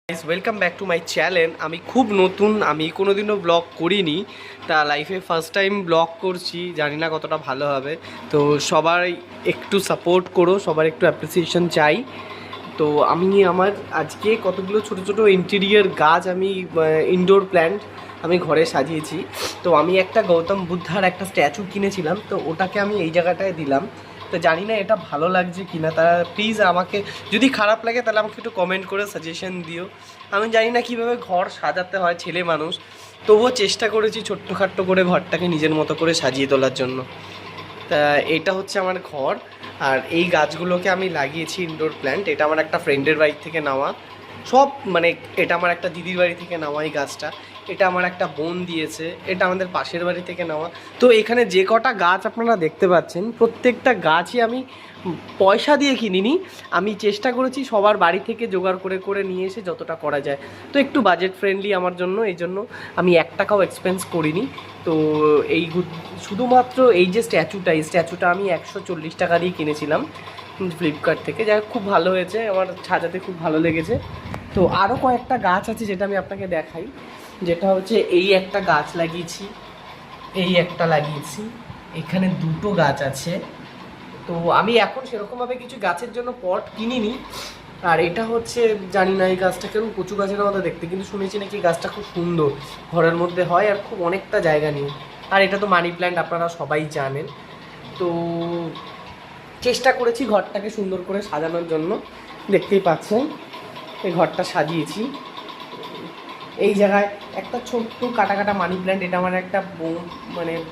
Welcome back to my channel. আমি খুব নতুন, আমি কোনোদিনও ব্লগ করিনি, তা লাইফে ফার্স্ট টাইম ব্লগ করছি, জানি না কতটা ভালো হবে। তো সবাই একটু সাপোর্ট করো, সবার একটু অ্যাপ্রিসিয়েশন চাই। তো আমি আমার আজকে কতগুলো ছোট ছোট ইন্টেরিয়ার গাছ, আমি ইনডোর প্ল্যান্ট আমি ঘরে সাজিয়েছি। তো আমি একটা গৌতম বুদ্ধার একটা স্ট্যাচু কিনেছিলাম, তো ওটাকে আমি এই জায়গাটায় দিলাম। তো জানি না এটা ভালো লাগছে কি না, তারা প্লিজ আমাকে, যদি খারাপ লাগে তাহলে আমাকে একটু কমেন্ট করে সাজেশন দিও। আমি জানি না কীভাবে ঘর সাজাতে হয়, ছেলে মানুষ, তবুও চেষ্টা করেছি ছোট্টখাট্ট করে ঘরটাকে নিজের মতো করে সাজিয়ে তোলার জন্য। তা এটা হচ্ছে আমার ঘর, আর এই গাছগুলোকে আমি লাগিয়েছি ইনডোর প্ল্যান্ট। এটা আমার একটা ফ্রেন্ডের বাড়ি থেকে নেওয়া, সব মানে এটা আমার একটা দিদির বাড়ি থেকে নেওয়া এই গাছটা, এটা আমার একটা বোন দিয়েছে, এটা আমাদের পাশের বাড়ি থেকে নেওয়া। তো এখানে যে কটা গাছ আপনারা দেখতে পাচ্ছেন, প্রত্যেকটা গাছই আমি পয়সা দিয়ে কিনিনি, আমি চেষ্টা করেছি সবার বাড়ি থেকে জোগাড় করে করে নিয়ে এসে যতটা করা যায়। তো একটু বাজেট ফ্রেন্ডলি আমার জন্য, এই জন্য আমি 1 টাকাও এক্সপেন্স করিনি। তো এই শুধুমাত্র এই যে স্ট্যাচুটা, এই স্ট্যাচুটা আমি 140 টাকা দিয়ে কিনেছিলাম ফ্লিপকার্ট থেকে। যাই হোক, খুব ভালো হয়েছে, আমার সাজাতে খুব ভালো লেগেছে। তো আরও কয়েকটা গাছ আছে যেটা আমি আপনাকে দেখাই, যেটা হচ্ছে এই একটা গাছ লাগিয়েছি, এই একটা লাগিয়েছি, এখানে দুটো গাছ আছে। তো আমি এখন সেরকমভাবে কিছু গাছের জন্য পট কিনিনি। আর এটা হচ্ছে, জানি না এই গাছটা কেমন, কচু গাছের মতো দেখতে, কিন্তু শুনেছি নাকি গাছটা খুব সুন্দর ঘরের মধ্যে হয় আর খুব অনেকটা জায়গা নিয়ে। আর এটা তো মানি প্ল্যান্ট, আপনারা সবাই জানেন। তো চেষ্টা করেছি ঘরটাকে সুন্দর করে সাজানোর জন্য, দেখতেই পাচ্ছেন এই ঘরটা সাজিয়েছি। এই জায়গায় একটা ছোট্ট কাটা কাটা মানি প্ল্যান্ট, এটা আমার একটা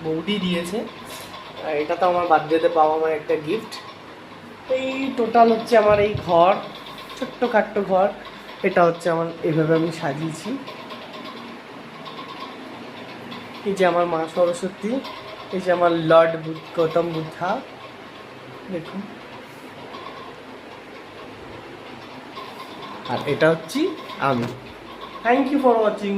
বৌদি দিয়েছে, এটা তো আমার বার্থডেতে পাওয়া আমার একটা গিফট। এই টোটাল হচ্ছে আমার এই ঘর, ছোট্ট খাট্ট ঘর, এটা হচ্ছে আমার, এভাবে আমি সাজিয়েছি। এই যে আমার মা সরস্বতী, এই যে আমার লর্ড গৌতম বুদ্ধা, দেখুন। আর এটা হচ্ছে আমি। Thank you for watching.